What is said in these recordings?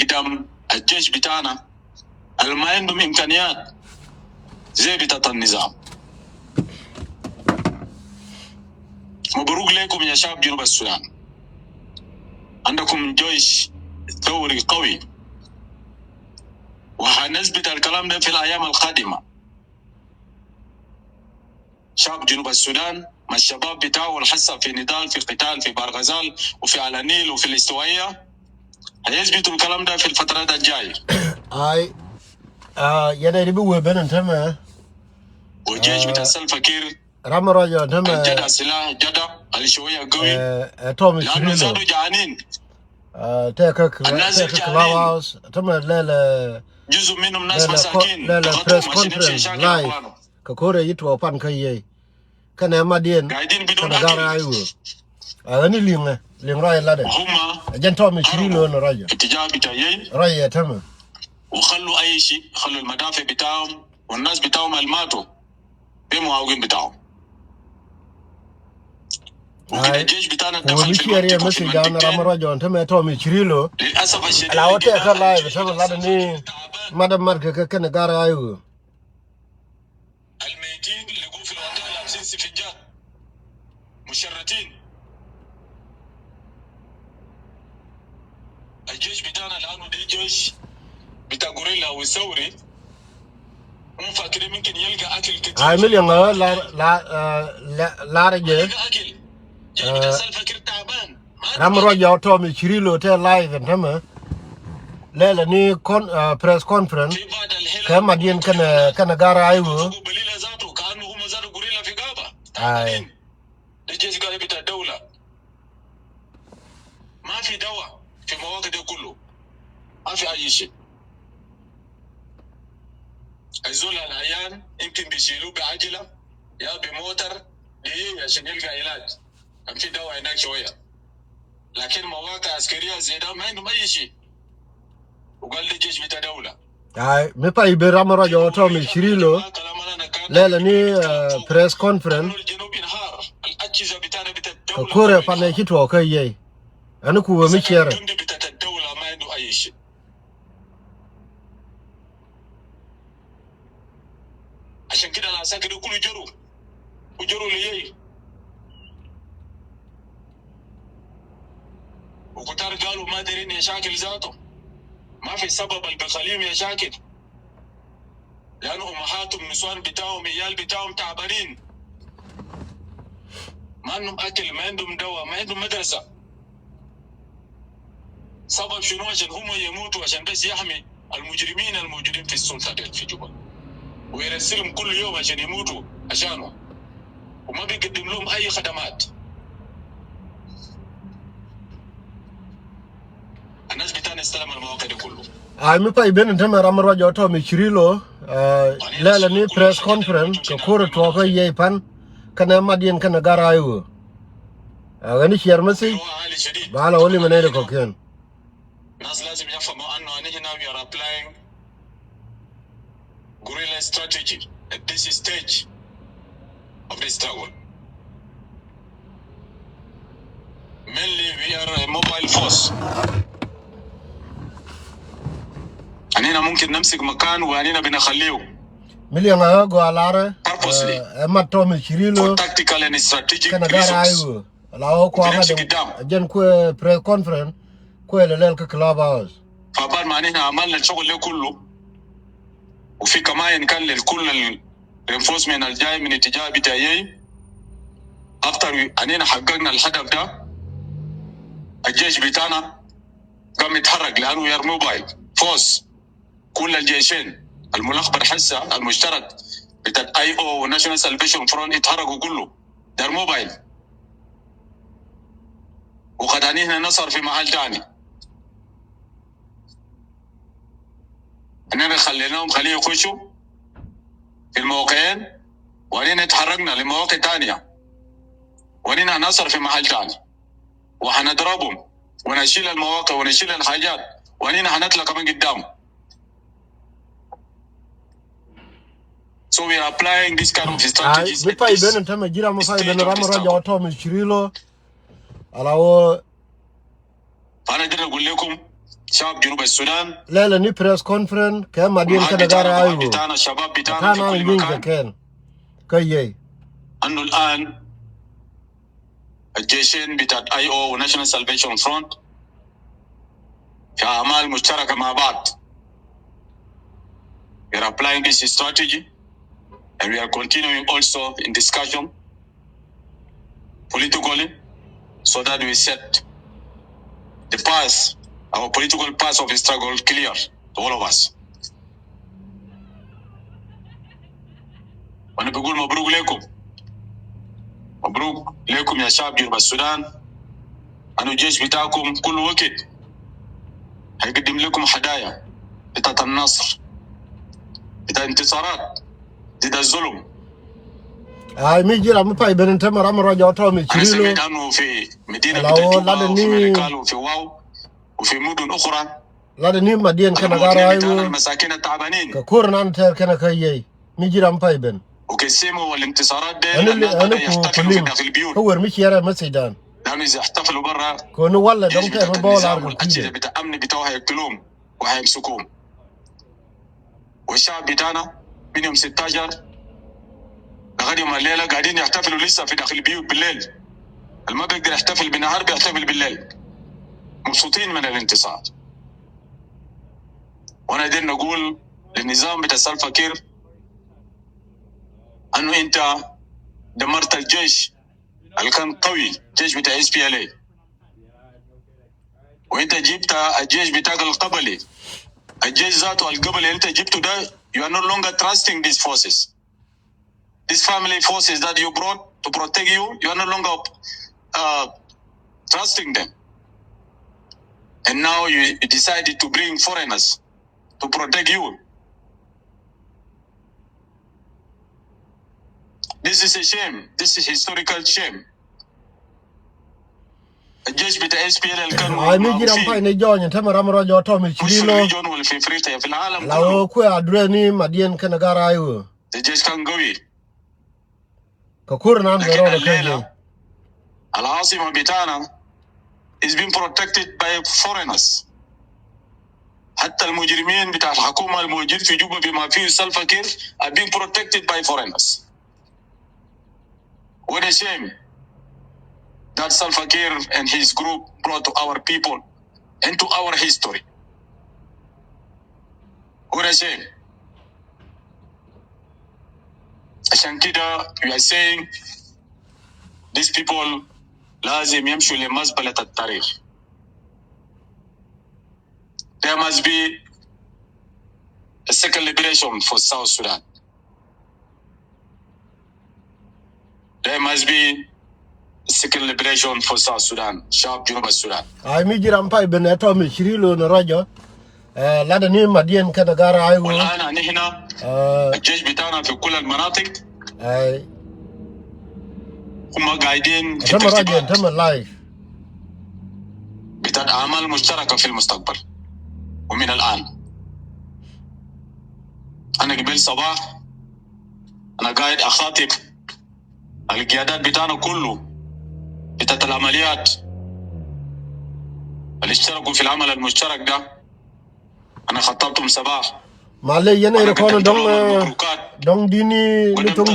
قدام الجيش بتاعنا ما عندهم إمكانيات زي بتاعت النظام. مبروك لكم يا شعب جنوب السودان، عندكم جيش ثوري قوي، وهنثبت الكلام ده في الأيام القادمة. شعب جنوب السودان مع الشباب بتاعه الحصة في نضال في قتال في بارغزال وفي على النيل وفي الاستوائية هيثبتوا الكلام ده في الفترات الجاية. يعني بيقول بين تما والجيش بتاع الفكير رامراجو تما جدا سلاح جدا الشوية قوي تومي لأنه شريلو زادوا جعانين. تاكا كلاواوس تما لا جزء منهم ناس مساكين لا بريس كونفرنس لايف ككوري يتوا بان كاي كان ما دين قاعدين بدون كان غار ايو اني لين راي لا ده هم جن تومي شريلو انا راجو اتجاه بتاعي راي تما وخلوا اي شيء، خلوا المدافع بتاعهم والناس بتاعهم الماتوا بمعاوقين بتاعهم. وكده الجيش بتاعنا دخل في المنطقة في المنطقتين. رامراجو تما تومي شريلو للاسف الشديد لا وتاكا لايف تما لا دني مدام ماركه كان غار ايو الميتين اللي يقول في الوطن لابسين سفنجات مشرتين. الجيش بتاعنا لانه ده جيش بتاع غوريلا وثوري، هم فاكرين ممكن يلقى اكل كتير. هاي مليون لا رجع اكل جيش بتاع الفكير تعبان. رامراجو تومي شريلو تا لايف تما لا ني بريس كونفرنس كما دين كان غار ايو بليله ذاته كانه هم زادوا غوريلا في غابه. الجيش قال بتاع الدوله ما في دواء في المواقع دي كله، ما في اي شيء. الزول العيان يمكن بيشيلوه بعجله يا بموتر دي عشان يلقى علاج، كان في دواء هناك شويه، لكن مواقع عسكريه زي ده ما عندهم اي شيء. وقال لي الجيش بتاع دوله مي باي برامراجو تومي شريلو لا ني بريس كونفرنس الاجهزه بتاعنا بتاع الدوله كوري فانا كيتو كاي انا كو ميشير بتاع الدوله ما عنده اي شيء. عشان كده العساكر كله جروا ليي وكتار قالوا ما دارين يشاكل ذاته، ما في سبب البخليم يشاكل، لانه امهاتهم نسوان بتاعهم عيال بتاعهم تعبانين، ما عندهم اكل، ما عندهم دواء، ما عندهم مدرسه. سبب شنو؟ عشان هم يموتوا عشان بس يحمي المجرمين الموجودين في السلطه دي في جوبا، ويرسلهم كل يوم عشان يموتوا عشانه، وما بيقدم لهم اي خدمات. الناس بتاعنا استلم المواقع دي كله. مي باي بين تما رامراجو تومي شريلو لا ني بريس كونفرنس كوري تو كاي بان كان ما دين كان غار ايو غني شير مسي بالا ولي منير كوكين. الناس لازم يفهموا انه هنا we are applying guerrilla strategy at this stage of the struggle. Mainly we are a mobile force. أنينا ممكن نمسك مكان وأنينا بنخليه. مليون أغو على ما تومي شريلو tactical and strategic كان غار ايو لا هو كو جن كو بريس كونفرنس كو ليل كلاب هاوس. فبعد ما أنينا عملنا الشغل ده كله، وفي كمان كان للكل الرينفورسمنت الجاي من اتجاه بتاعي اكتر اننا حققنا الهدف ده. الجيش بتاعنا قام يتحرك لانه يار موبايل فوز. كل الجيشين الملخبط حسه المشترك بتاع اي او وناشونال سالفيشن فرونت يتحركوا كله دار موبايل، وقد هنا نصر في محل ثاني. اننا خليناهم خليه يخشوا في المواقعين، واننا تحركنا لمواقع ثانيه، واننا نصر في محل ثاني، وحنضربهم ونشيل المواقع ونشيل الحاجات، واننا حنطلع كمان قدام. So we are applying this kind of strategies. مي باي بين تما جيرا ما باي بين رامراجو تومي شريلو على هو. فانا قدرت اقول لكم شعب جنوب السودان لا لا ني بريس كونفرنس كما دين كده غارا ايو بتاعنا الشباب بتاعنا في كان كل انا مكان كان كاي انه الان الجيشين بتاع اي او وناشونال سالفيشن فرونت في اعمال مشتركه مع بعض. We are applying this strategy and we are continuing also in discussion politically so that we set the path, our political path of struggle clear to all of us. وانا بقول مبروك لكم، مبروك لكم يا شعب جنوب السودان. انه الجيش بتاعكم كل وقت هيقدم لكم هدايا بتاعت النصر، بتاع انتصارات ضد الظلم. ميجي رام باي بنت مرام رجع تومي انا تشيلو سمعت انه في مدينه بتاع وفي ملكال وفي واو وفي مدن اخرى لا دني مدين كان غارا ايو المساكين التعبانين كورنا انت كان كاي ميجي رام باي بن وقسموا الانتصارات دي انا يحتفلوا في داخل البيوت. هو مش يرى مسيدان لانه اذا احتفلوا برا كونوا ولا دونك بولا الاجهزه بتاع الامن بتاعه هيقتلوهم وهيمسكوهم. والشعب بتاعنا من يوم 16 لغايه يوم الليله قاعدين يحتفلوا لسه في داخل البيوت بالليل. ما بيقدر يحتفل بالنهار بيحتفل بالليل، مبسوطين من الانتصار. وانا قدرنا نقول للنظام بتاع سالفا كير انه انت دمرت الجيش اللي كان قوي، الجيش بتاع SPLA، وانت جبت الجيش بتاعك القبلي، الجيش ذاته القبلي اللي انت جبته ده. You are no longer trusting these forces, these family forces that you brought to protect you. You are no longer trusting them, and now you decided to bring foreigners to protect you. This is a shame. This is historical shame. الجيش بتاع SPLA اللي كان ميجي رام باي نيجون انت مرام رجع تومي تشيلو ولا في افريقيا في العالم كله. لو كو ادرني مدين كان غارا ايو الجيش كان قوي كورنا غارا كاي. العاصمه بتاعنا is being protected by foreigners. حتى المجرمين بتاع الحكومه الموجودين في جوبا بما فيه سالفا كير are being protected by foreigners. What a shame that Salva Kiir and his group brought to our people into our history. What a shame. عشان كده we are saying these people لازم يمشوا لمزبلة التاريخ. There must be a second liberation for South Sudan. There must be a second liberation for South Sudan, شعب جنوب السودان. ميجي رام باي بن تومي تشيلو نرجع لا دني مدين كان غارا ايو. والآن نحن الجيش بتاعنا في كل المناطق هم قاعدين في ترتيبات بتاعت أعمال مشتركة في المستقبل. ومن الآن أنا قبل صباح أنا قاعد أخاطب القيادات بتاعنا كله بتاعت العمليات اللي اشتركوا في العمل المشترك ده. أنا خطبتهم صباح معلي ينا يكون دون ديني لتون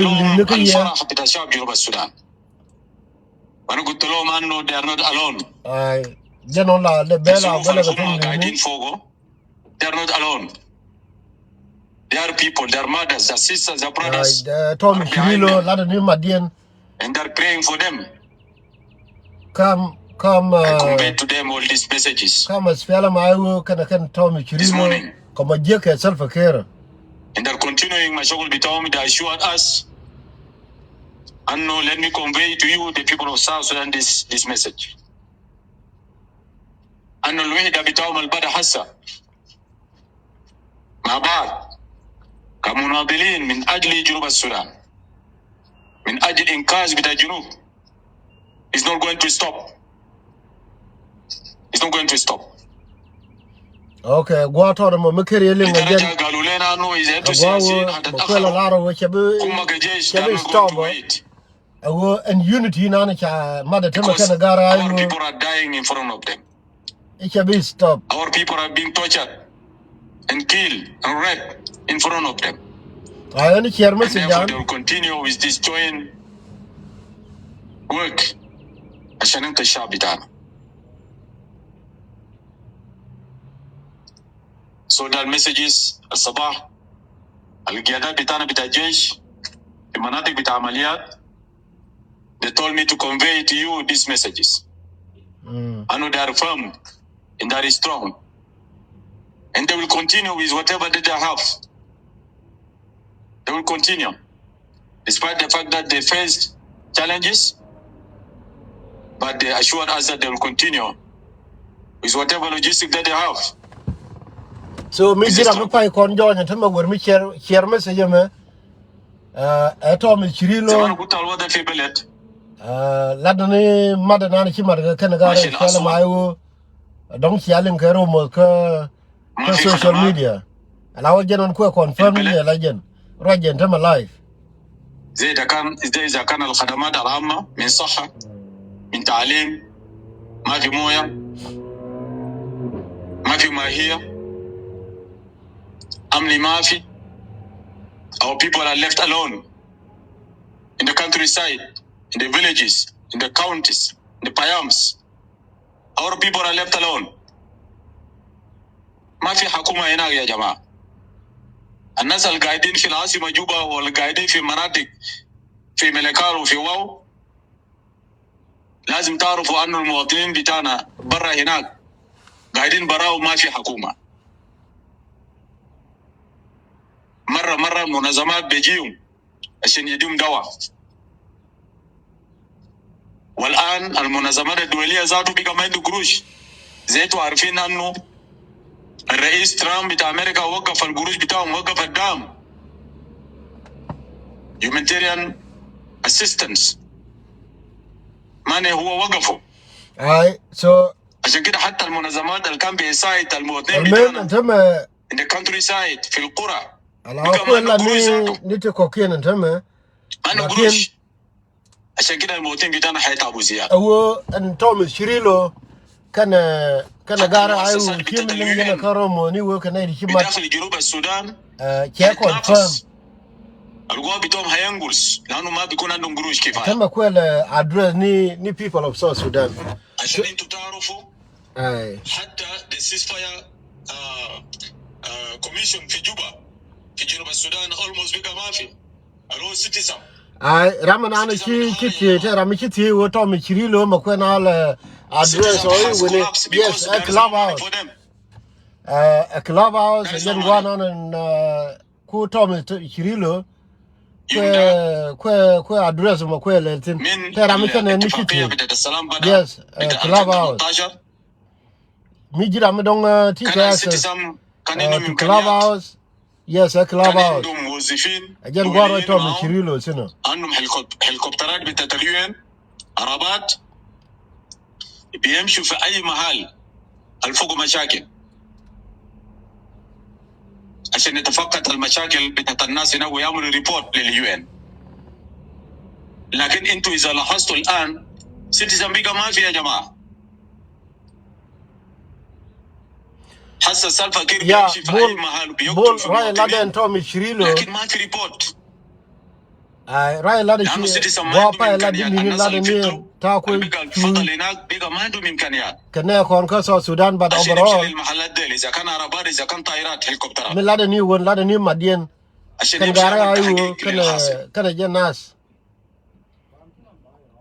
الفرح بتاع شعب جنوب السودان. وانا قلت لهم انه they are not alone. جنون لا بلا قاعدين فوقه. They are not alone. They are people, they are mothers, their sisters, their brothers. Tom Shirilo لا دني مدين. And they are praying for them. Come I convey to them all these messages. Come اسفيالا معايو كان توم شيريلو كما جيك سالفا كير. And they're continuing my شغل بتاعهم. They assured us and no, let me convey to you the people of South Sudan this message. أنه الوحدة بتاعهم البدأ حسا مع بعض كمناضلين من أجل جنوب السودان، من أجل إنقاذ بتاع الجنوب. It's not going to stop. It's not going to stop. Okay, guato na mmakiri ile ngajeni. قالوا لنا إنه إذا أنتوا سياسيين هتتأخروا كم كجيش كانوا going to wait. And unity nana cha mada tema kana gara our people are dying in front of them. it should be stopped. Our people are being tortured and killed and raped in front of them. I only share And message therefore, down. they will continue with this joint work. عشان انت الشعب بتاعنا. So the messages الصباح القيادات بتاعنا بتاع الجيش في مناطق بتاع عمليات they told me to convey to you these messages. I know they are firm and they are strong. And they will continue with whatever that they have. They will continue. Despite the fact that they faced challenges, but they assured us that they will continue with whatever logistic that they have. So me did a pay conjoin and Tama where me share message me. Atom is Chirilo. Ladani Madanani Chimar Kanagara Shalamayo. Don't yelling Karomo social media. And I was getting quick confirming the legend. Rajin Tama live. زي إذا كان الخدمات العامة من صحة من تعليم ما في موية ما في ماهية أمن ما في. Our people are left alone in the countryside, in the villages, in the counties, in the payams. Our people are left alone. ما في حكومة هنا يا جماعة. الناس القاعدين في العاصمة جوبا والقاعدين في مناطق في ملكال وفي واو لازم تعرفوا أن المواطنين بتاعنا برا هناك قاعدين برا وما في حكومة. مرة منظمات بيجيهم عشان يديهم دواء. والآن المنظمات الدولية ذاته بقى ما عنده قروش. زيتوا عارفين أنه الرئيس ترامب بتاع أمريكا وقف القروش بتاعهم وقف الدعم. humanitarian assistance ماني هو وقفه. So عشان كده حتى المنظمات اللي كان بيساعد المواطنين بتاعنا in the countryside في القرى نتكوكين انتما أنا قروش. عشان كده المواطنين بتاعنا حيتعبوا زيادة. هو انتم شريلو كان غارة أيوة كم من ينا كرمو نيو كان يدي كم بداخل جنوب السودان كيكون فهم القوى بتوعهم هينقص لأنه ما بيكون عندهم قروش كفاية. تم كل address ني people of South Sudan. عشان انتوا تعرفوا حتى the ceasefire commission في جوبا في جنوب السودان almost بقى ما في. الو citizen. رامن أنا كي رامي كي وتوم شريلو ما كنا على address أو وين yes a club house ين وانا كو توم شريلو كو address ما كو لتين رامي كنا نيكتي yes club house ميجي رامي دون تيجاس club house yes a club house أجن قارة توم شريلو سنو عندهم هليكوبترات بتاعت اليون عربات بيمشوا في أي محل الفوق مشاكل عشان يتفقد المشاكل بتاعت الناس هنا ويعملوا ريبورت لليون. لكن انتوا إذا لاحظتوا الآن سيتيزن بيجا ما في يا جماعة. حس السالفة كير بيمشي في أي محل بيقتل في المواطنين لكن ما في ريبورت. راي لا دي وابا لا دي مين لا دي تاكل الفضل هناك بيجا ما عندهم إمكانيات. كنا يكون كسر السودان بعد overall. المحلات دي إذا كان عربات إذا كان طائرات هليكوبترات. من لا دي ون لا دي مدين. كان جاري أيوه كان جناس.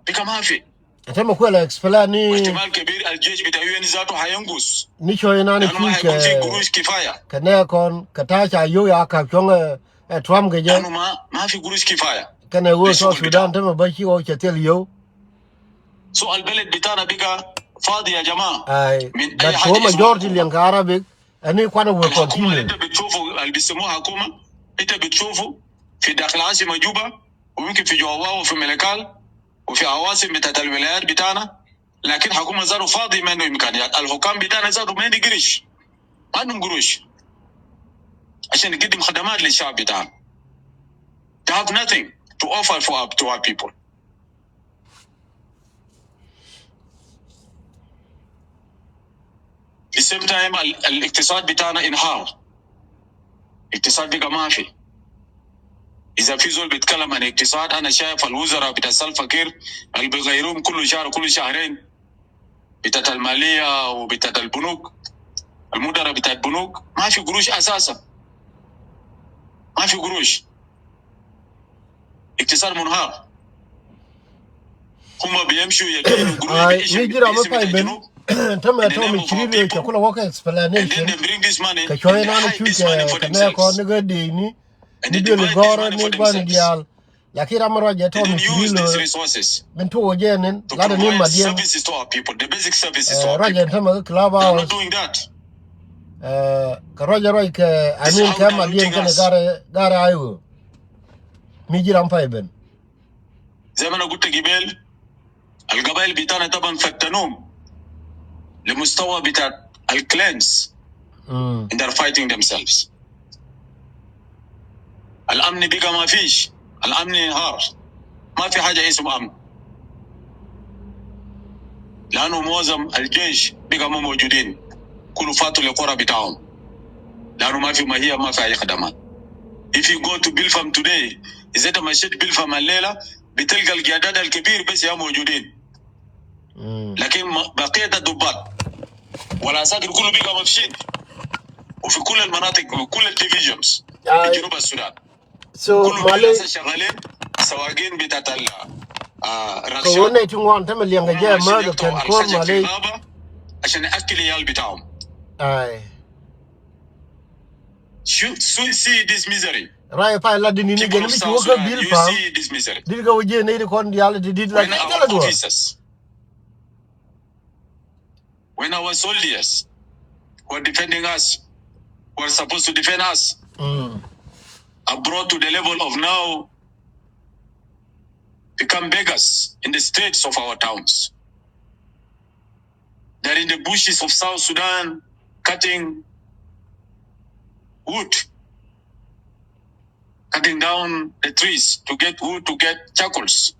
بيجا ما في. أنت ما كويل إكسبلاني. واحتمال كبير الجيش بتاع يو إن ذاته هينقص. نيشو يناني فيك. قروش كفاية. كنا يكون كتاجا يو يا كابشون ترام كجا. لأنه ما في قروش كفاية. كان هو السودان تم بشي أو كتير يو. سو البلد بتاعنا بقى فاضي يا جماعة. من أي حاجة. بس هو مجورتي اللي عربي أني كانوا الحكومة اللي أنت بتشوفوا اللي بيسموها حكومة أنت بتشوفوا في داخل عاصمة جوبا ويمكن في جواوا وفي ملكال وفي عواصم بتاعت الولايات بتاعنا لكن حكومة زارو فاضي ما عنده إمكانيات. الحكام بتاعنا زارو ما عنده قرش ما عندهم قروش عشان يقدم خدمات للشعب بتاعنا. They have nothing to offer to our people. the same time الاقتصاد بتاعنا انهار. اقتصاد بقى ما في. إذا في زول بيتكلم عن اقتصاد أنا شايف الوزراء بتاع الفقير اللي بيغيروهم كل شهر كل شهرين بتاعت المالية وبتاعت البنوك المدراء بتاعت البنوك ما في قروش أساسا. ما في قروش. اقتصاد منهار. هم بيمشوا يدينوا قروش باسم الجنوب. تم تومي تشيلو كل وقت explanation كشوي أنا شو كنا كون نقديني نبيل غورة نيجوان ديال لكن أمر رجع تومي تشيلو من تو وجهن لا ده نيم مدين رجع تم كلابا كراجع راي كأمين كم مدين كنا غار أيوه ميجي رام فايبن زي ما أنا قلت قبل القبائل بتاعنا طبعا فتنوهم لمستوى بتاع الكلانز and they're fighting themselves. الأمن بقى ما فيش. الأمن انهار. ما في حاجة اسمه أمن. لأنه معظم الجيش بقى ما موجودين. كلوا فاتوا للقرى بتاعهم. لأنه ما في ماهية ما في أي خدمات. If you go to بلفم today إذا أنت مشيت بلفم الليلة بتلقى القيادات الكبير بس يا موجودين. لكن بقية الضباط والعساكر كله بقى مفشين وفي كل المناطق وكل الديفيجنز في جنوب السودان. كل الناس شغالين سواقين بتاعت الرخشة. كونا يتوان تم اللي ينجا ما ده كان كور مالي عشان يأكل العيال بتاعهم. See this misery. راي فاي لا دني نيجي نمشي وقت بيل فام. دير كوجي نيجي كون ديال ديد لا كلا دوا. When our soldiers were defending us, were supposed to defend us, are brought to the level of now become beggars in the streets of our towns. They're in the bushes of South Sudan cutting wood, cutting down the trees to get wood, to get charcoals.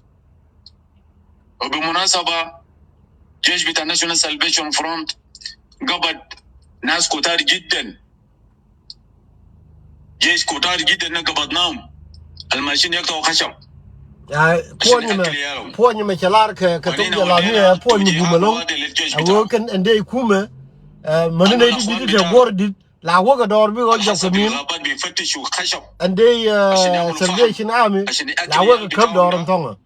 وبمناسبة جيش بتاع National Salvation Front قبض ناس كتار جدا. جيش كتار جدا قبضناهم الماشين يقطعوا خشب. بوني مشلار كتوم جلانية بوني بوملون أوكن عندي كومة من نيجي دي تبورد لا وقا دور بي وجا كمين عندي سلفيشن آمي لا وقا كب دور انتونا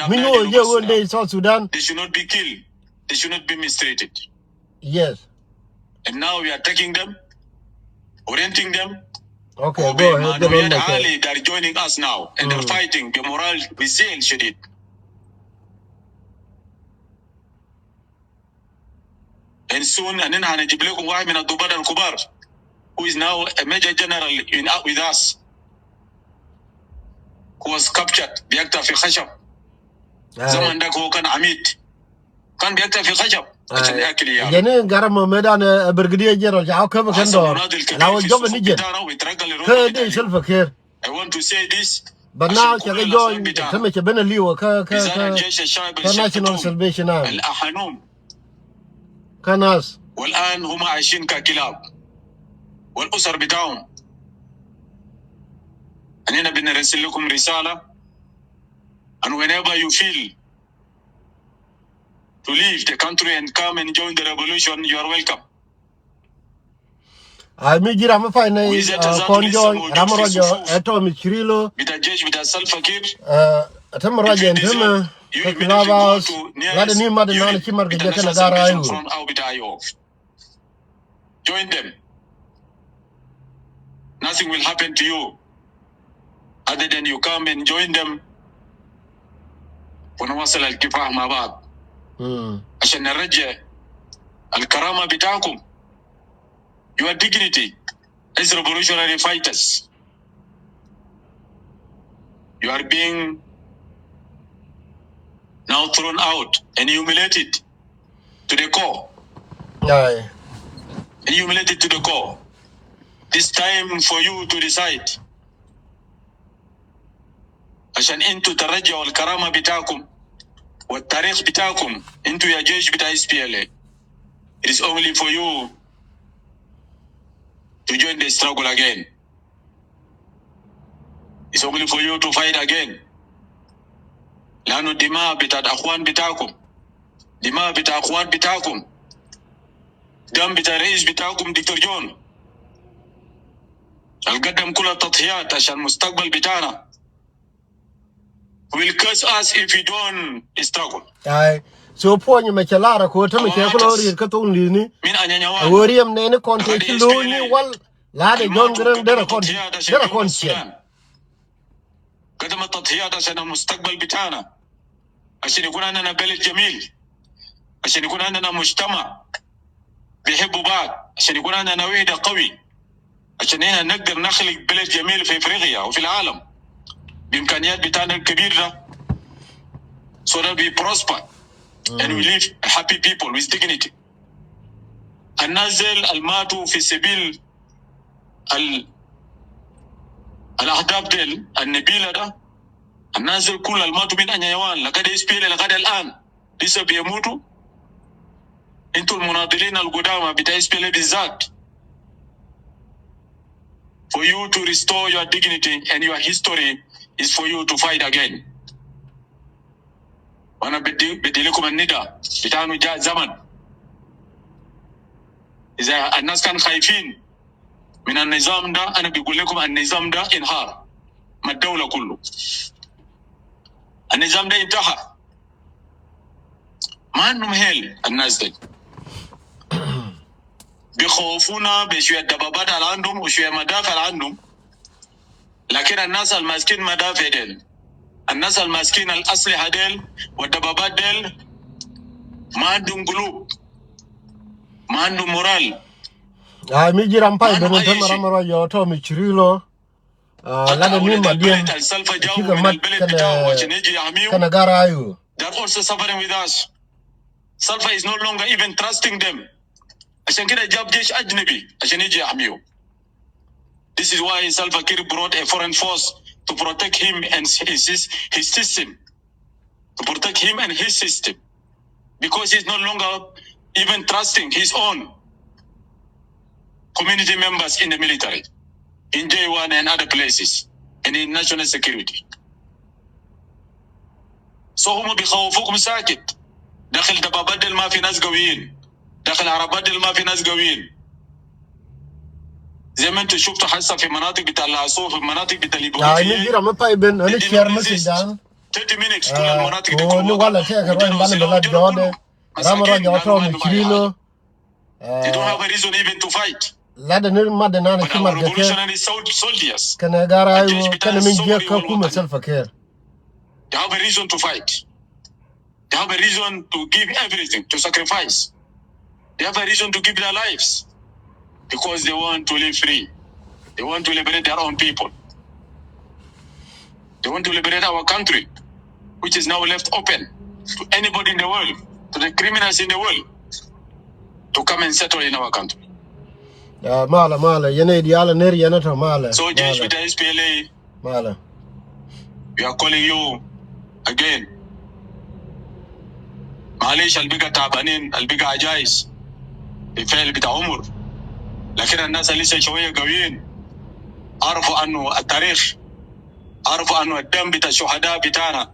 منو يجوا عندي South Sudan. They should not be killed. They should not be mistreated. Yes. And now we are taking them, orienting them. Okay, go ahead. They're joining us now and they're fighting بمورال بزيل شديد. And soon أننا هنجيب لكم واحد من الضباط الكبار who is now a major general with us who was captured بيقطع في خشب. زمان ده هو كان عميد كان بيقطع في خشب عشان ياكل اياه. يعني غرام ميدان برغديه جنرال جاو كم كان دور لا وجب نيجي كدي سلف خير. I want to say this. بناو كجا جوين كم كبن ليو ك ناشونال سلفيشن الأحنوم كناس والآن هم عايشين ككلاب والأسر بتاعهم. أننا بنرسل لكم رسالة and whenever you feel to leave the country and come and join the revolution, you are welcome. ميجي رام فايني كونجو رام راجو اتو ميشريلو بتاجيش بتاع الفقير تم راجو انتم كلاباس لا دني ما دنا نشمر كجا كنا غارايو. Join them. Nothing will happen to you other than you come and join them. ونواصل الكفاح مع بعض عشان نرجع الكرامة بتاعكم. Your dignity as revolutionary fighters. You are being now thrown out and humiliated to the core. And humiliated to the core. This time for you to decide. عشان انتوا ترجعوا الكرامة بتاعكم والتاريخ بتاعكم انتوا يا جيش بتاع SPLA. It is only for you to join the struggle again. It's only for you to fight again. لأنه الدماء بتاعت أخوان بتاعكم، دماء بتاع أخوان بتاعكم، دم بتاع رئيس بتاعكم دكتور جون القدم كل التضحيات عشان المستقبل بتاعنا. Will curse us if we don't struggle. Ai, so point you make a lot of quarter, make a color, cut only ni. I worry him, any contact you ni wal, lad, John Grant, there a conscience. قدم التضحيات عشان المستقبل بتاعنا، عشان يكون عندنا بلد جميل، عشان يكون عندنا مجتمع بيحبوا بعض، عشان يكون عندنا وحدة قوي، عشان هنا نقدر نخلق بلد جميل في افريقيا وفي العالم بامكانيات بتاعنا الكبيره، so that we prosper and we live happy people with dignity. الناس الماتوا في سبيل الاهداف ديل النبيله ده، الناس كل الماتوا من انيوان لقد اسبيل لقد الان لسه بيموتوا. انتوا المناضلين القدامى بتاع اسبيل بالذات، for you to restore your dignity and your history is for you to fight again. وانا بدي لكم النداء بتاعنا، جاء زمن اذا الناس كانوا خايفين من النظام ده، انا بقول لكم النظام ده انهار، ما الدولة كله النظام ده انتهى. ما عندهم هيل الناس دي، بيخوفونا بشوية دبابات اللي عندهم وشوية مدافع اللي عندهم، لكن الناس الماسكين مدافع ديل، الناس الماسكين الأسلحة ديل والدبابات ديل ما عندهم قلوب، ما عندهم مورال. ميجي رامباي بنتم رامرو يوتو ميشريلو لا نيم مدين كيغا مات كان غارايو. They're also suffering with us. Salva is no longer even trusting them. عشان كده جاب جيش أجنبي عشان يجي يحميه. This is why Salva Kiir brought a foreign force to protect him and his system. To protect him and his system. Because he's no longer even trusting his own community members in the military, in J1 and other places, and in national security. So هم بيخوفوكم ساكت. داخل دبابات دل ما في ناس قويين، داخل عربات دل ما في ناس قويين. زي ما انتم شفتوا حصة في مناطق بتاع العاصفة، في مناطق بتاع الإبوغيفية. نيجي رامباي بن أنا شير مسج دان. 30 minutes كل المناطق دي كلها. ولا تيجي كروين بان بلاد جودة. رامرو يوتو ميشريلو. They don't have a reason even to fight. لا ده ما ده نانا But كمار our revolutionary soldiers, كان غارايو كان من جيك كوكو سلفا كير. they have a reason to fight. They have a reason to give everything, to sacrifice. They have a reason to give their lives because they want to live free. They want to liberate their own people. They want to liberate our country, which is now left open to anybody in the world, to the criminals in the world, to come and settle in our country. مالا ينادي على نير ينتهى مالا. So Jewish with the SPLA, مالا. we are calling you again. معليش البقى تعبانين، البقى عجايز بفعل بتاع عمر، لكن الناس اللي لسه شويه قويين عرفوا انه التاريخ، عرفوا انه الدم بتاع الشهداء بتاعنا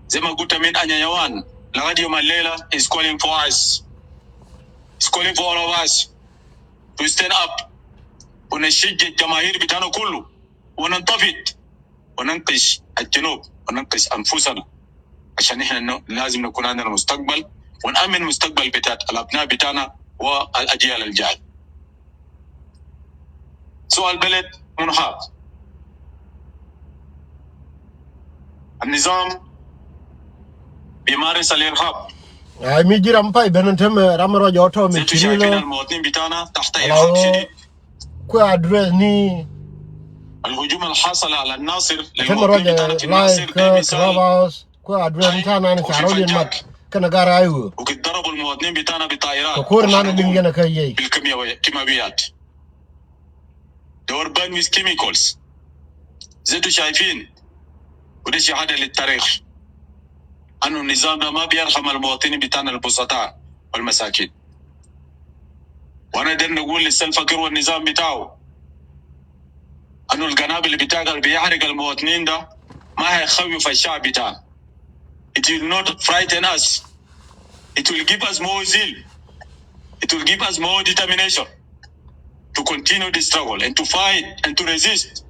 زي ما قلت من انيوان لغايه يوم الليله is calling for us, is calling for all of us to stand up ونشجع الجماهير بتاعنا كله وننتفض وننقذ الجنوب وننقذ انفسنا، عشان احنا لازم نكون عندنا مستقبل ونأمن مستقبل بتاع الابناء بتاعنا والاجيال الجايه. سؤال البلد منهار، النظام بيمارس الارهاب. ميجي رامباي بنتم رامرو يوتو ميشريلو. المواطنين بتاعنا تحت ارهاب شديد. كو ادرس ني الهجوم الحاصل على الناصر للمواطنين بتاعنا في الناصر ده مثال. كو ادرس بتاعنا انا كارولين مات كان غارايو. وقد ضربوا المواطنين بتاعنا بطائرات كورنا ندينا كايي بالكيماويات. They were burned with chemicals. زيتوا شايفين، وده شهادة للتاريخ أنه النظام ده ما بيرحم المواطنين بتاعنا البسطاء والمساكين. وانا قدرنا نقول للسلفا كير والنظام بتاعه انه القنابل بتاعك اللي بيحرق المواطنين ده ما هيخوف الشعب بتاعه. It will not frighten us. It will give us more zeal. It will give us more determination to continue the struggle and to fight and to resist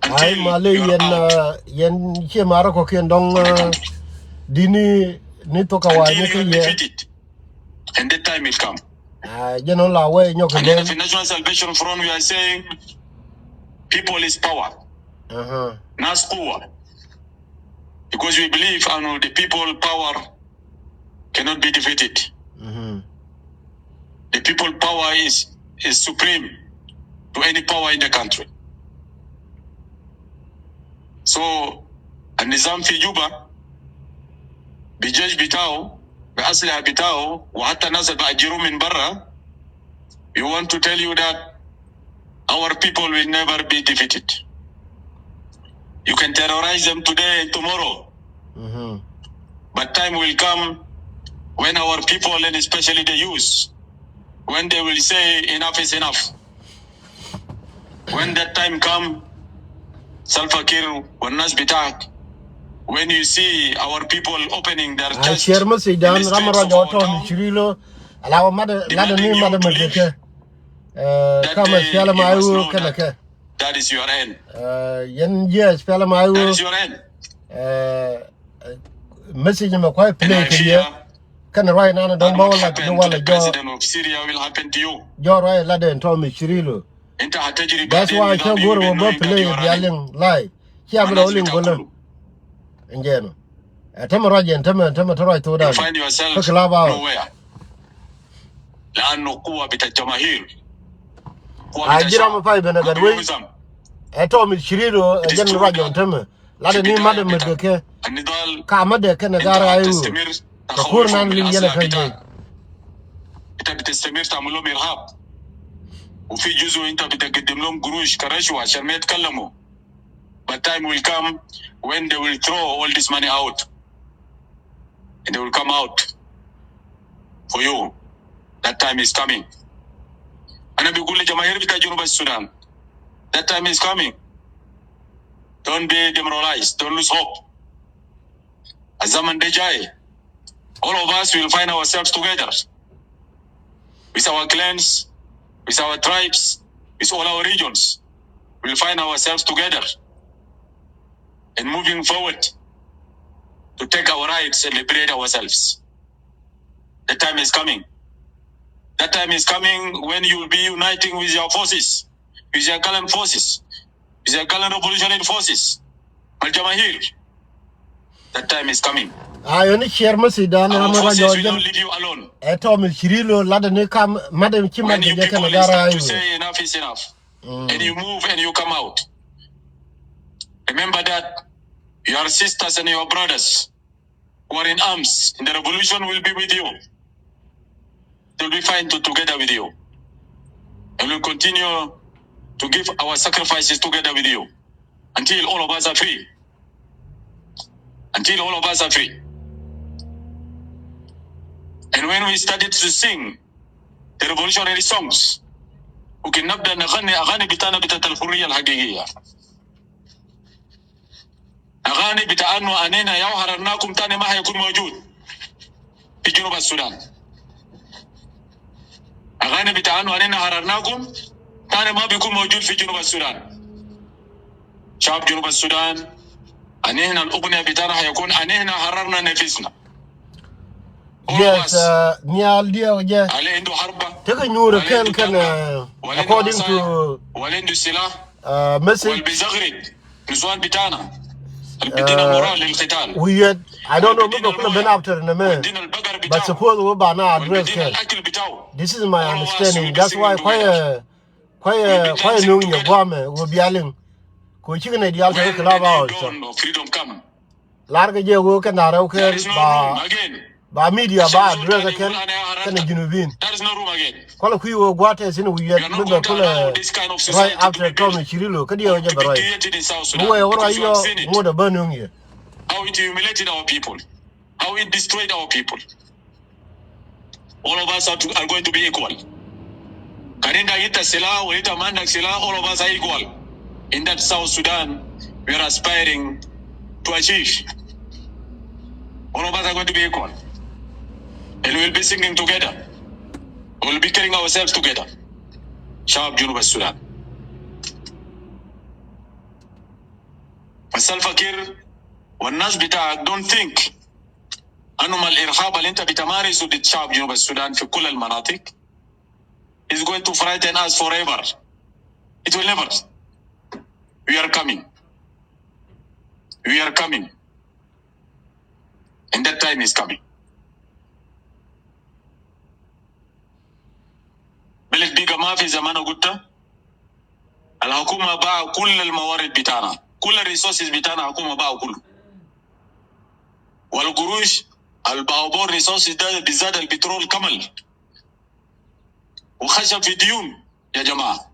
until you're out. yen che mara ko ken dong dini ni to ka wa ni ke ye and that time will come. Yen on la we nyok And le the National Salvation Front we are saying people is power. Nas quwa. Because we believe the people power cannot be defeated. The people power is supreme to any power in the country. So النظام في جوبا بجيش بتاعه بأسلحة بتاعه وحتى الناس اللي بأجروا من برا, we want to tell you that our people will never be defeated. You can terrorize them today and tomorrow. But time will come when our people, and especially the youth, when they will say enough is enough. When that time come, Salva Kiir will not be back. When you see our people opening their chest, share message dan ramara joto mi chirilo alawa mada lada ni mada mekeke kama spela mayu kana ke. That is your end. Yen je spela mayu. That is your end. Message me quite play here. Can right now don't know like the one the president of Syria will happen to you. You're right, lada and Tommy Chirilo. That's why I can't go to a play yelling lie. Here I'm rolling golden. And Jeno. Tamaraja and Tamarai to that. You find yourself nowhere. لأنه قوة بالجماهير. I get on my pipe and I got way. I told me Chirilo again Raja and Tama. Lada ni madam Medeke. Kamada Kanagara. The Kurnan Lingana Kaja. أنت بتستمر تعمل لهم إرهاب وفي جزء أنت بتقدم لهم قروش كرشوة عشان ما يتكلموا. But time will come when they will throw all this money out and they will come out for you. That time is coming. أنا بقول لجماهير بتاع جنوب السودان that time is coming. Don't be demoralized. Don't lose hope. الزمن ده جاي. All of us will find ourselves together. With our clans, with our tribes, with all our regions. We'll find ourselves together and moving forward to take our rights and liberate ourselves. The time is coming. That time is coming when you will be uniting with your forces, with your gallant forces, with your gallant revolutionary forces. Al-Jamahir. That time is coming. I only share message down our forces will not leave you alone. I told me Chirilo lada ni kam madam Chima when you people start to say enough is enough, and you move and you come out, remember that your sisters and your brothers who are in arms in the revolution will be with you. They'll be fighting together with you. And we'll continue to give our sacrifices together with you until all of us are free. Until all of us are free. And when we started to sing the revolutionary songs, وكنا نبدأ نغني أغاني بتاعنا بتاعت الحرية الحقيقية. أغاني بتاع أنه أنينا يا وحررناكم تاني ما هيكون موجود في جنوب السودان. أغاني بتاع أنه أنينا حررناكم تاني ما بيكون موجود في جنوب السودان. شعب جنوب السودان أنينا الأغنية بتاعنا هيكون أنينا حررنا نفسنا. Yes, Nial deal, yeah. Take a new can according to message. We had, I don't know, we could have been after in a minute, but suppose we're by now address can. This is my understanding. That's why quite knowing your woman will be yelling. Could you get the altar club out? Larga Joe can not okay. Ba media ba address can Junubin. There is no room again. Call we will go as in we get right after Tommy Chirilo. Could you ever right? Where are you more the burning here? How it humiliated our people, how it destroyed our people. All of us are going to be equal. Kaninda ita sila, or ita mandak sila, all of us are equal. In that South Sudan, we are aspiring to achieve. All of us are going to be equal. And we will be singing together. We will be carrying ourselves together. شعب جنوب السودان. فالسالفة كير والناس بتاعك don't think أنهم الإرهاب اللي أنت بتمارسه ضد شعب جنوب السودان في كل المناطق is going to frighten us forever. It will never. We are coming. We are coming. And that time is coming. بلد بيقى ما في زمان قلت الحكومة باع كل الموارد بتاعنا كل الريسورسز بتاعنا حكومة باعوا كله والقروش الباعوا الريسورسز ده بالذات البترول كمل وخشب في ديون يا جماعة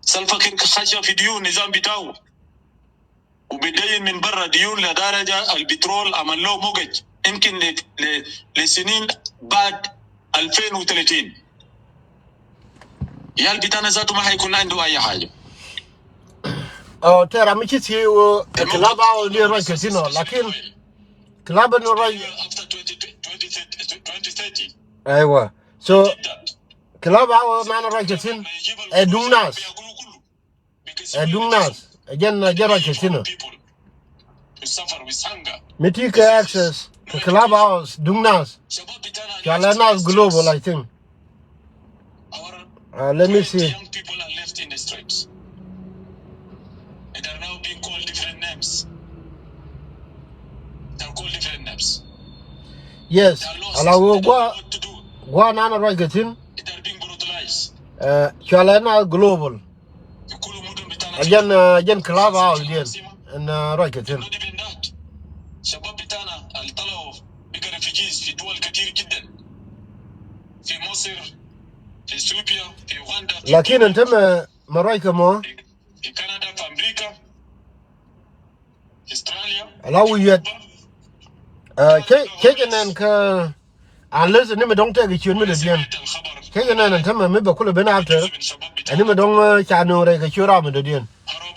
سلفا كير خشب في ديون نظام بتاعه وبدين من برا ديون لدرجة البترول عمل له موجج يمكن لسنين بعد 2030 يا البتاعنا ذاته ما حيكون عنده أي حاجة. ترى مش تيو كلاب أو اللي راي كسينو لكن كلاب إنه راي أيوة so كلاب أو ما أنا راي كسين أدون ناس أجن راي كسينو متى كأكسس كلاب أو دون ناس كلا ناس global I think let me see. Young people are left in the streets. And are now being called different names. They are called different names. Yes. Alawo They gwa nana right getin. are being brutalized. Chalena global. Again club out again. And right getin. Not even that. شباب بتاعنا اللي طلعوا بقى refugees في دول كتير جدا. في مصر في اثيوبيا في اوغندا لكن انت مرايكا مو في كندا في امريكا في استراليا alawi كيجنن ك unless اني مدون تاغي تشون مدين كيجنن انت ما بكل بنافته اني مدون كانو ري كشورا مدين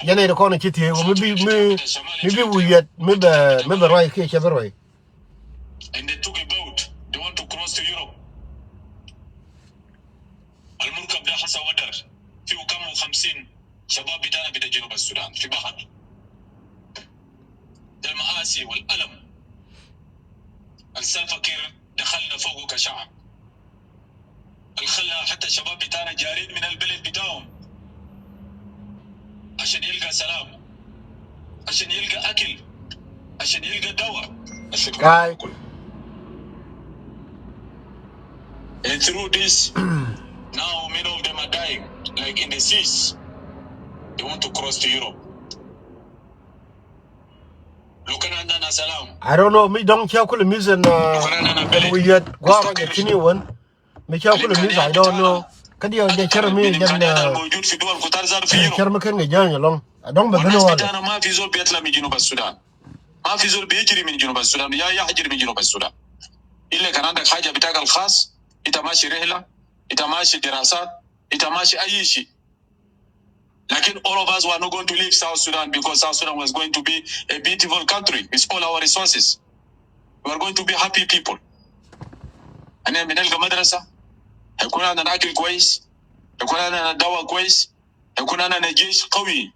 يعني ده كون كيتي ومبي ويت مبا راي كي شبروي and they took a boat they want to cross to Europe. المركب ده حصى ودر فيه كم 50 شباب بتاعنا بتاع جنوب السودان في بحر. ده المآسي والألم السالفة كير دخلنا فوقه كشعب الخلى حتى الشباب بتاعنا جارين من البلد بتاعهم عشان يلقى سلام عشان يلقى أكل عشان يلقى دواء عشان and through this now many of them are dying like in the seas. They want to cross to Europe. I don't know, me don't care cool music and we get guava get any one. Me care cool music, I don't know. Can you get care me again? Care me can get young along. I don't know what. ما في زول بيطلع من جنوب السودان. ما في زول بيجري من جنوب السودان يا يحجر من جنوب السودان. إلا كان عندك حاجة بتاعك الخاص، إنت ماشي رحلة، إنت ماشي دراسات، إنت ماشي أي شيء. Like all of us were not going to leave South Sudan because South Sudan was going to be a beautiful country with all our resources. We are going to be happy people. أنا بنلقى مدرسة، يكون عندنا أكل كويس، يكون عندنا دواء كويس، يكون عندنا جيش قوي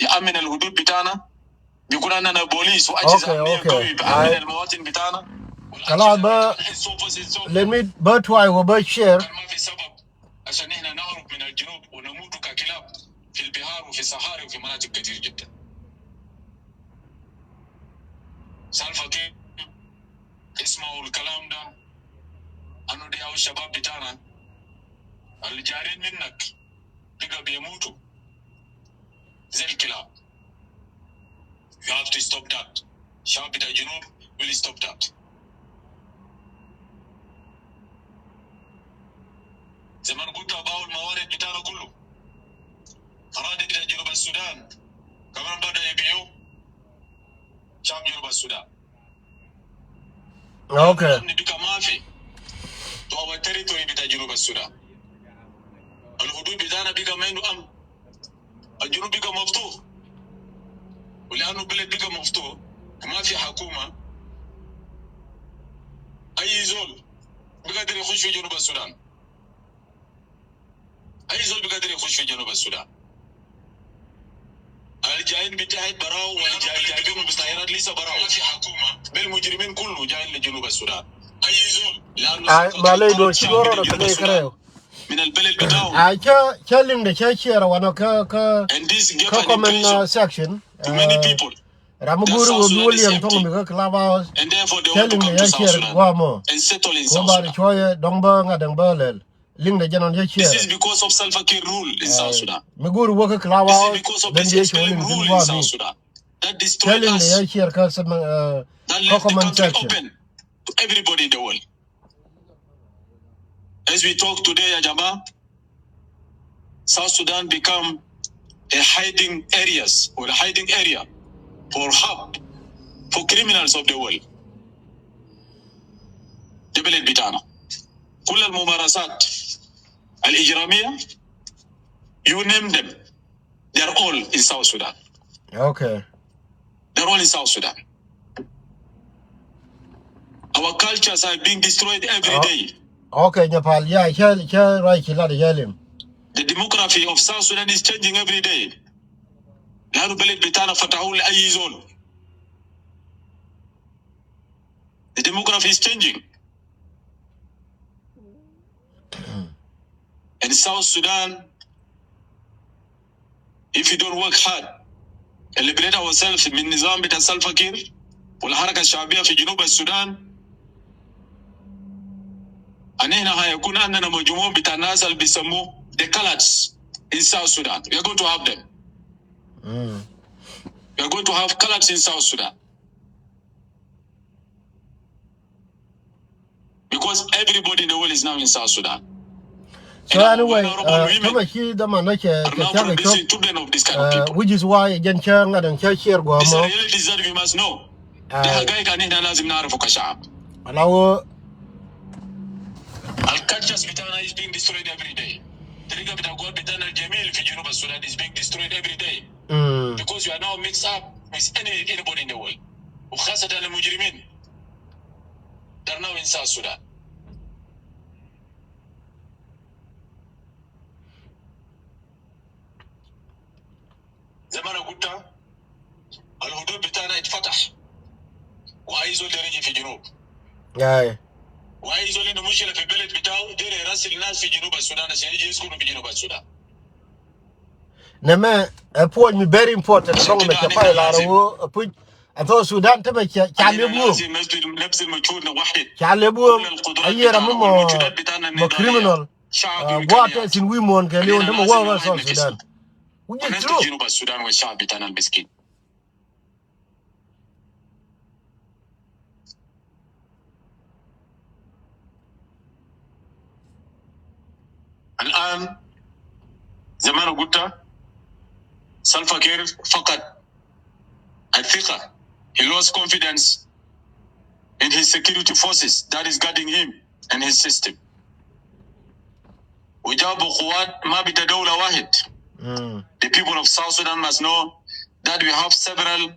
يأمن الحدود بتاعنا، يكون عندنا بوليس وأجهزة أمنية قوي بأمن المواطن بتاعنا. Let me try or share. ما في سبب عشان إحنا نهرب من الجنوب ونموت ككلاب في البحار وفي الصحاري وفي مناطق كثير جدا. سالفة كيف اسمعوا الكلام ده أنو دي أو الشباب بتاعنا اللي جارين منك بقى بيموتوا زي الكلاب. You have to stop that. شباب بتاع الجنوب will stop that. زمان قلت أباو الموارد بتاعنا كله. أراضي بتاع جنوب السودان كمان بدأ يبيعوا شعب جنوب السودان. Okay. بك ما في تو our territory بتاع جنوب السودان. الحدود بتاعنا بقى ما انه الجنوب بقى مفتوح، ولانه البلد بقى مفتوح وما في حكومه، اي زول بقدر يخش في جنوب السودان، اي زول بقدر يخش في جنوب السودان. الجايين بتاعت براو والجايين بالطيارات لسه براو، ما في حكومه بالمجرمين كله جايين لجنوب السودان. اي زول لانه malay do sigoro do kale kareo من البلد بتاعه. cha link de cha share wana ka comment section to many people. Ramuguru will be William Tong because Clubhouse And therefore they telling want to come the to South Sudan Guamo and settle in go South by the Sudan. choya Dongbang and Berlel link the Janon This share is because of Salva Kiir rule in South Sudan. Muguru work This is Clubhouse because of then this they SPLM rule in South Sudan that destroyed telling us, the share that left the comment country section open to everybody in the world. As we talk today, Ajama, South Sudan become a hiding areas or a hiding area for hub for criminals of the world. ده بلد بتاعنا. كل الممارسات الإجرامية you name them, they are all in South Sudan. okay They're all in South Sudan. Our cultures are being destroyed every day. okay Nepal yeah right kila de yalim The demography of South Sudan is changing every day. لأنه بلد بتاعنا فتحوا لأي زول. The demography is changing. In South Sudan, if you don't work hard and liberate ourselves من نظام بتاع سلفا كير والحركة الشعبية في جنوب السودان، أننا هيكون عندنا مجموعة بتاع الناس اللي بيسموه the colours in South Sudan. We are going to have them. We are going to have colours in South Sudan. Because everybody in the world is now in South Sudan. So anyway, which is why Jen Chang and Chang share Guamo. These are realities that we must know. Our cultures is being destroyed every day. Sudan is being destroyed every day. Because you are now mixed up with anybody in the world. They're now in South Sudan. زمان قلت الحدود بتاعنا اتفتح وعايزوا اللي يجي في جنوب. وعايزوا اللي مشكلة في البلد بتاعه دير يراسل الناس في جنوب السودان عشان يجي يسكنوا في جنوب السودان. Nama a point very important song me ka pai la ro put ato Sudan te be chalebu ayera mo criminal what is in women ke leon mo wa Sudan we get through جنوب السودان والشعب بتاعنا المسكين. الآن زي ما أنا قلت سلفا كير فقد الثقة. He lost confidence in his security forces that is guarding him and his system. وجابوا قوات ما بتا دولة واحد. The people of South Sudan must know that we have several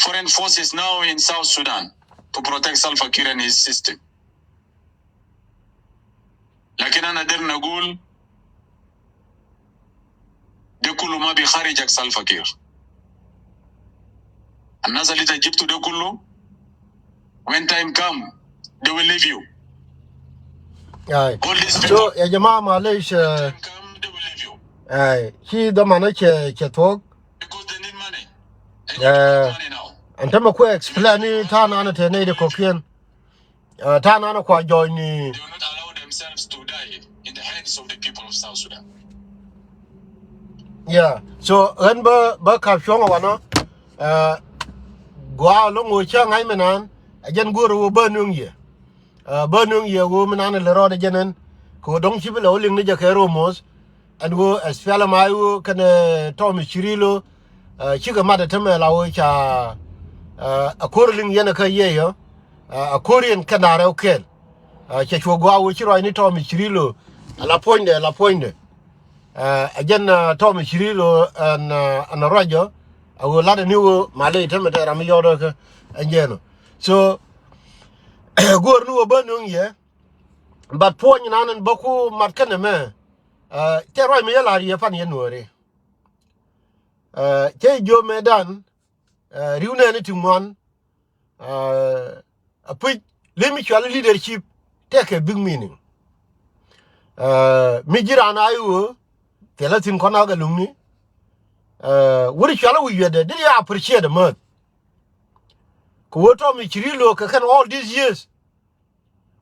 foreign forces now in South Sudan to protect Salva Kiir and his system. لكن أنا قدر نقول ده كله ما بيخارجك سالفا كير. الناس اللي جبتوا ده كله when time come they will leave you. So يا جماعة معلش he the man che talk because they need money. And tama ko explain ta na na tene de kokian ta na na kwa join ni They will not allow themselves to die in the hands of the people of South Sudan. Yeah, so when ba caption wana gwa long wo cha ngai menan ajen guru ba nung ye wo menan le ro de jenen ko dong chi bilo ling ni ja ke romos and wo espela mai wo kana Tom Chirilo chi ga mada tame la wo cha according yana ka ye yo according kana ra ken cha chwo gwa wo chi ro ni Tom Chirilo la point Again Tom Shirilo and Roger I will let a new Malay Timothy Ramiyoda and so go no abandon ye but point in an Boku Matkana me Terra Mela Yapan Yanuari Jo Medan Runa anything one a put limitual leadership take a big meaning Mijiran Ayu Telatin Konaga Lumni what shall we get? Did you appreciate the month? Kuoto Michirilo can all these years.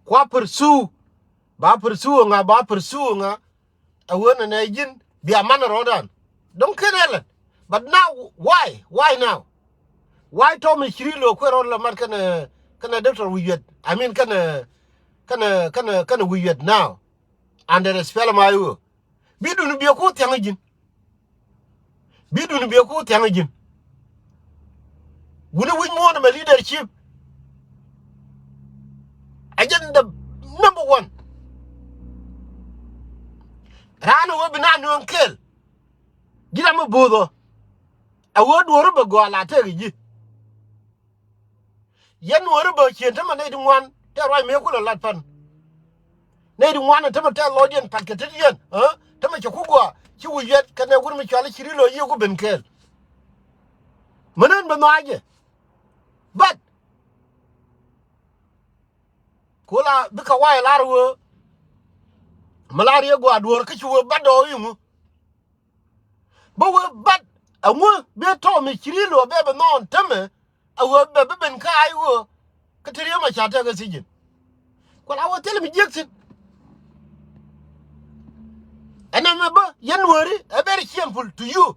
Qua pursue, ba pursue nga, a won an agent, be a man rodan. Don't care Ellen. But now, why? Why now? Why Tommy Chirilo, queer all the man can a doctor we get? I mean, can we get now? Under the spell of my will. Be do be a good tangent. Be do be a good tangent. Wouldn't we more than my leadership? Again, the number one. Rana will be not known kill. Get him a bother. A word whatever go I'll tell you. Yen whatever she intimidating one, tell I make a lot fun. Native one and tell Lodian Packetian, huh? Tamachakua, she will yet can I wouldn't Charlie Chirilo, you could been killed. Manan Bamaja. But Kula Bikawai Larwo Malaria go at work, you were bad or you. But a woman be told me Chirilo, baby, no, Timmy, I will be Ben Kai will continue my charter decision. Well, I will tell me Jackson. And I remember, January, a very shameful to you.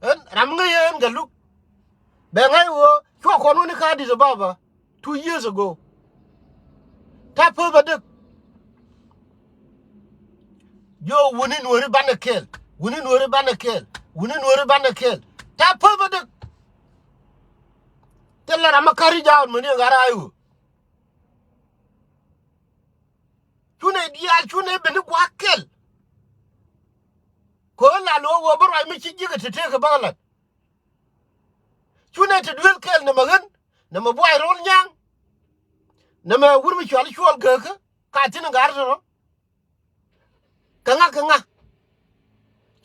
And I'm going to look. Ben I will talk on the card is above 2 years ago. Tap over the yo winning worry banner kill. Winning worry banner kill. Winning worry banner kill. Tap over the tell her I'm a carry down money garayu. Tune dia tune been kill. Kola no over I make you to take a ballot. Tune to duel kill Namagan, Nama boy roll young. Nama would be usual gurka, Katin and Garzo. Kanga.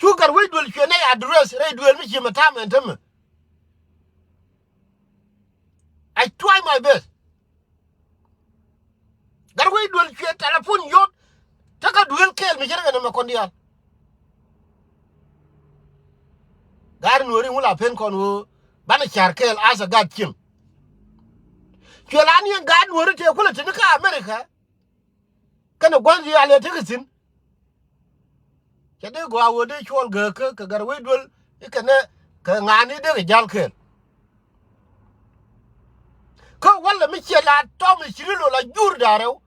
You can wait will you address Red will miss him a time and time. I try my best. That way will you telephone yacht. Take a duel kill me and Macondia. Garden will have pen con Banachar kill as a god king. Kilani and God were to equal to America. Can a one year later? Can they go out with the Gurka, Kagarway will, you can Kangani de Jalker. Come one of Michel Thomas Chirilo like Jurdaro,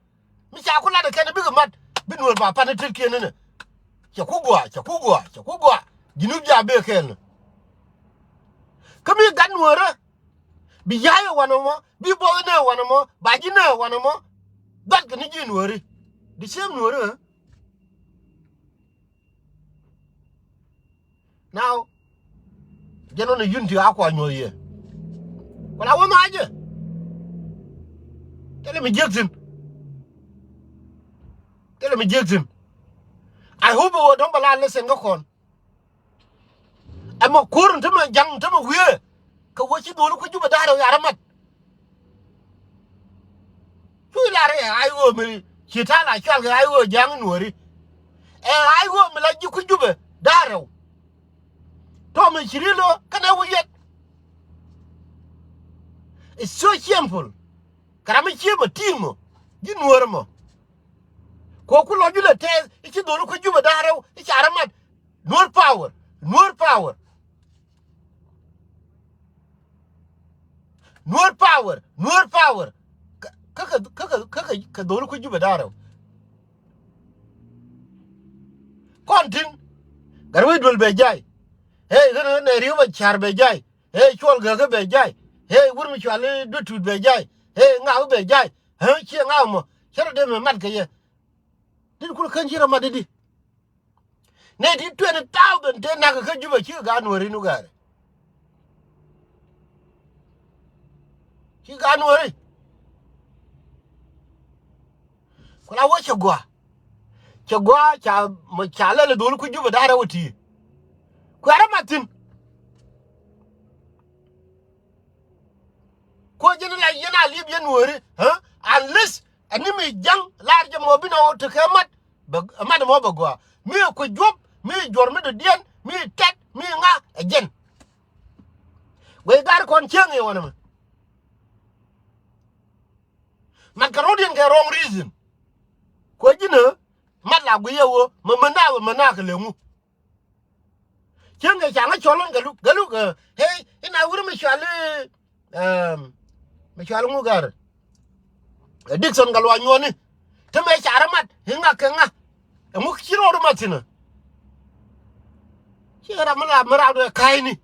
Michakula can be a mat, been with my Panatrican. Chakugua, Ginuja Bekan. Come here, Ganwara. Be Yaya one more, be Boyna one more, Bagina one more. That can you worry. The same word. Now, get on the unity aqua no year. Well, I want my tell me Jackson. Tell me Jackson. I hope I don't believe listen go on. I'm a current to my young to my weir. What you do, look you, but I am not. You I will me. Chitala, I will young and worry. And I will me like you could do it. Darrow. Tommy Chirilo, can I yet? It's so shameful. Can I make him a team? You know more. Coculo, you tell if you don't look you, but Darrow, it's Aramat. More power. More power. More power, more power. Kaka, don't look you, but Darrow. Contin, Garwid will be jai. Hey, River Char be jai. Hey, Chol Gaga be jai. Hey, wouldn't you do to be jai? Hey, now be jai. Hey, Chiangamo. Shut them a market. din kul kan jira madidi ne di 20,000 te na ka juba chi ga Nuer nu gare chi ga Nuer kula wo chagwa cha ma chala le dol ku juba dara wuti ku ara matin ko jina la yana libya Nuer ha unless ani mi jang large mo bino to kamat amad mo bagwa mi ko job mi jor mi de dien mi tet mi nga again we gar kon cheng e wona man karodien ke wrong reason ko jina mat la gu yewo mo mana ke lemu cheng e changa cholon galu hey ina wuri mi chale mi chale mu gar Dixon galwa nyoni teme charamat hinga kenga mu kiro ro matina kira mara do kaini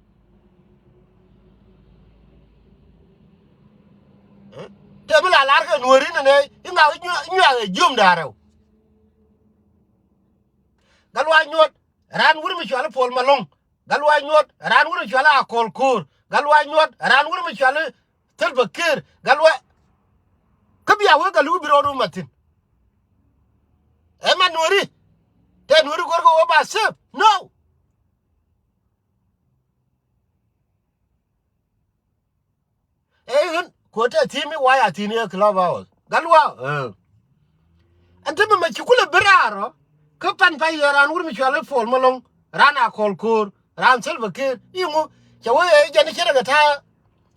teme la larga Nuer ne hinga nya jom daro galwa nyot ran wuri mi chala pol malong galwa nyot ran wuri chala akol kur galwa nyot ran wuri mi chala telbakir galwa kabiya we galu biro ro matin e man Nuer te Nuer gorgo ba se no eh ko ta timi waya tini club house galwa ante me chukule beraro ko pan pa yaran wuri mi chale fol malong rana kolkur ran selva ke ingo chawe jani kira ga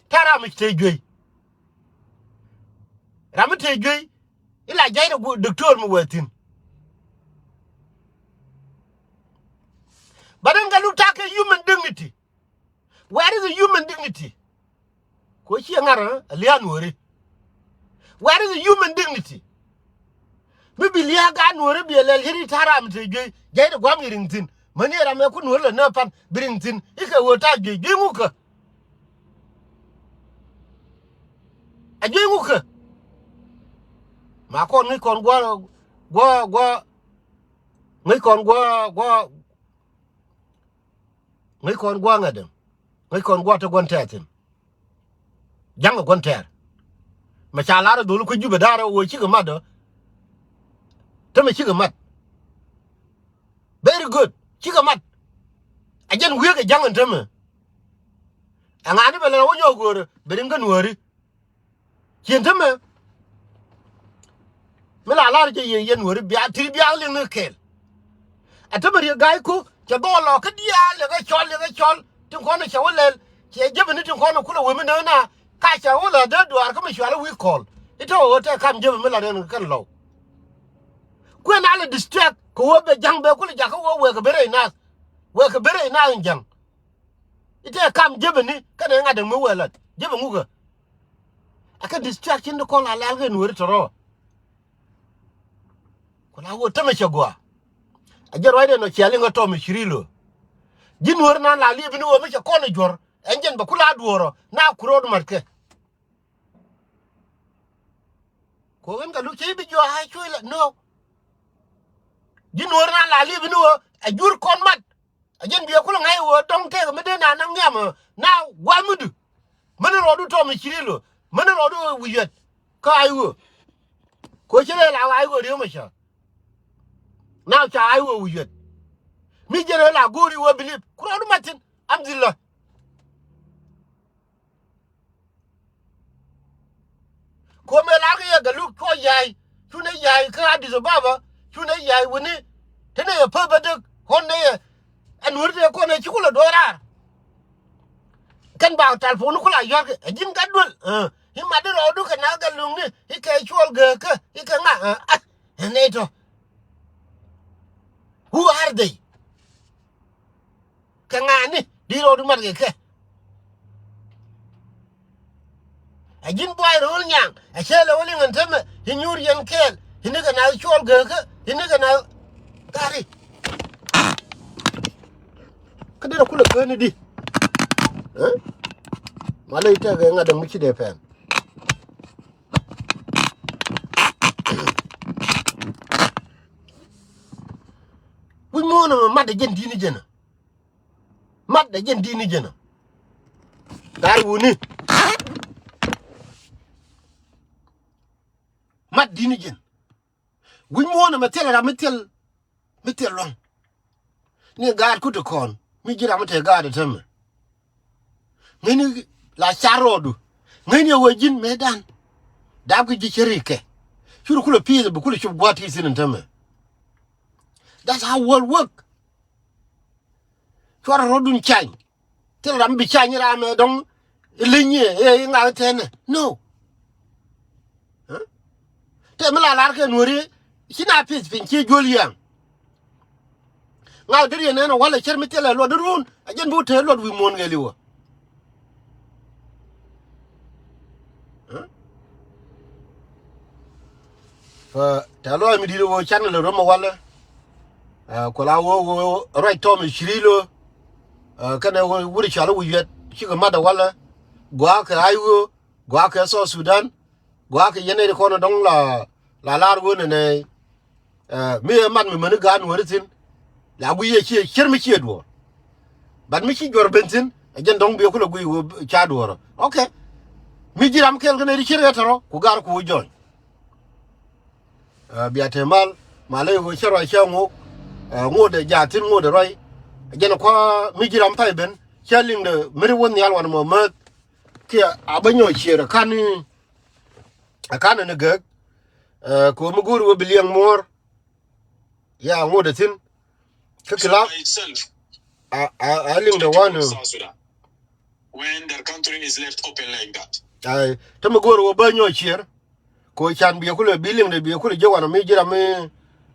tara mi tejwe ram tejwe ila jayda doctor mu wetin baden galu take human dignity. Where is the human dignity? Ko chi ngara alian wori. Where is the human dignity? Bibi liya ga Nuer bi le hiri tara mi tejwe jayda gwam yiringtin mani ra me ku Nuer le na pan biringtin ike wota gwe nguka agwe nguka ma kon ngi kon gwa ngi kon gwa ngadem ngi kon gwa to gon tatin jang gon ter ma cha la do ku juba dara wo chi ga mado to me chi ga mat very good chi ga mat ajen wiye ga jang ntame angani bele wo nyogoro berin ga Nuer Gentlemen, mela la je ye Nuer bia tri bia le nkel. Atamari gai ku ke do lo ka dia le ga chol tin ko na chawle ke je bini tin ko na kula we mi na ka chawle da duar ka mi shwala we call. Ito o te kam je mela ren kan lo. Ku na le distract ko wo be jang be kula ja ka wo we ka bere na. We ka bere na jang. Ite kam je bini ka na ngade mu wela. Je be nguga. Aka distraction de ko la la ga Nuer toro. Kula wo tame chagwa. Ajer wide no chiali ngoto mi shirilo. Jinwar na la libi ni wo mi ko ni jor. Enjen ba kula duoro na kuro marke. Ko wen ga lu chi bi jo ha chula no. Jinwar na la libi ni wo ajur kon mat. Ajen bi kula ngai wo dong te me de na ngam na wamudu. Mane rodu to mi shirilo. Mane rodu wiyet. Ka ayu. Ko chele la ayu ri mo sha. Now cha ayu wiyet. Mi jere la gori wo believe kuro matin alhamdulillah. Ko me la ga ga lu ko yai tune yai ka adizo baba tune yai woni tene ya pa bade honne anwur de ko ne chukula dora kan ba telefon kula yor jin gadul himma de rodu ka na ga lungi ike chol ga ka ike nga ne to who are they kangani di rodu mar ke ajin boy rul nyang a chele woli ngantame hinyur yen kel hiniga na chol ga hiniga na gari kadira kula gani di malai ta ga ngada muki de fen na mat gen dini jena mat da gen dini jena dar woni mat dini jen win mo na metel ra metel long ni gar ku to kon mi jira mate gar de tem ngeni la charodu ngeni wajin medan da ku ji cherike shuru kula pizza bu kula shu gwati sinin tem that's how world work chora rodun chany tel ram bi chany ra me dong linye e nga tene no te mala lar ke nori sina pis pin ki joliyan ngaw dir yene no wala cher mitele lo durun ajen bu te lo wi mon ngeli wo fa ta lo mi dire wo channel ro mo wala ko la wo right to mi shirilo kana wo wuri chalo wi yet shi ga mada wala gwa ka ayu gwa ka so Sudan gwa ka yene ko no dong la lar go ne mi man mi man ga no ritin la gu ye chi cher mi chi do ban mi chi jor bentin ajen dong bi ko la gu cha do okay mi jiram kel gane ri cher etaro ku gar ku jon biate mal malay go chero changu ngode jatin ngode roy ajen ko mi jiram pay ben chaling de mi won yal wan mo ma ke abanyo cher kan akana ne gag ko mu guru biliang mor ya ngode tin kila aling the one when their country is left open like that ai tama goro banyo chier ko chan bi ko le biling de bi ko le jawana mi jira mi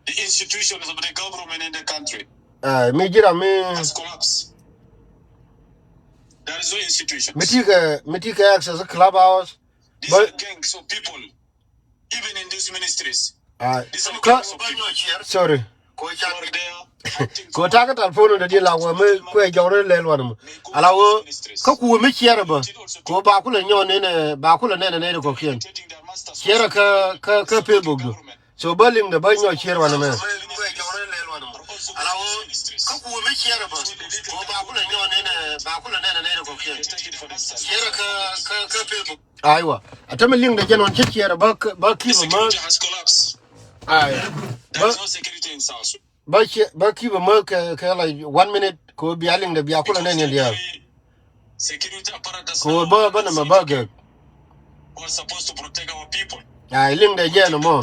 the institutions of the government in the country mi jira mi has collapsed. There is no institution. Mitika access a clubhouse but gangs of people even in these ministries sorry ko taka telephone de la wa me ko e jawre le lo no ala wo ka ku me chiere ba ko ba ku le nyon ne ba ku le ne ko kien chiere ka Facebook do so baling de ba nyo chiere wa me ko e jawre le lo no ala wo ka ku me chiere ba ko ba ku le nyon ne ba ku le ne ko kien chiere ka Facebook aiwa atame ling de jenon chiere ba ki ma ai there's no security in South Sudan. Ba ki ba ma ka like 1 minute ko bialing da biya kula ne dia security apparatus ko ba na mabaga who are supposed to protect our people ai ling da je no mo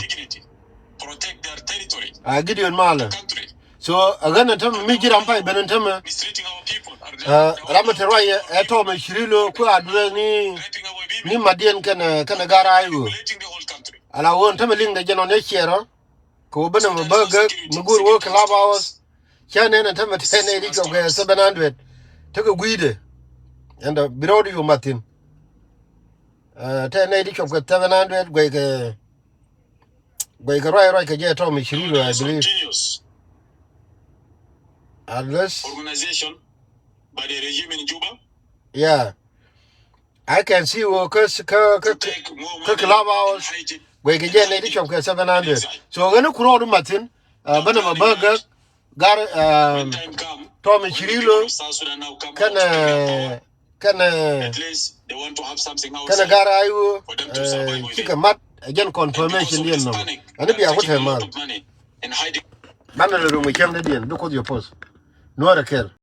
protect their territory gideon mala so agana tam mi jiran pai benan tam mistreating our people ramata roye to me shirilo ko adure ni madien kana gara ayu ala won tam ling da je no ne chero ko bana mabaga mugur wo clubhouse chane na tam tene ri ko ga 700 to go guide and birodi you martin tene ri ko ga 700 gwe right ka je to me shirilo I believe unless organization by the regime in Juba. Yeah, I can see workers ka clubhouse we can get lady shop 700 so gonna kuro Martin bana mabaga gar Tommy Chirilo kana at least they want to have something else kana gara ayu kika mat again confirmation din no ani biya ko tema bana le rumu kem de din do ko your post no ara kel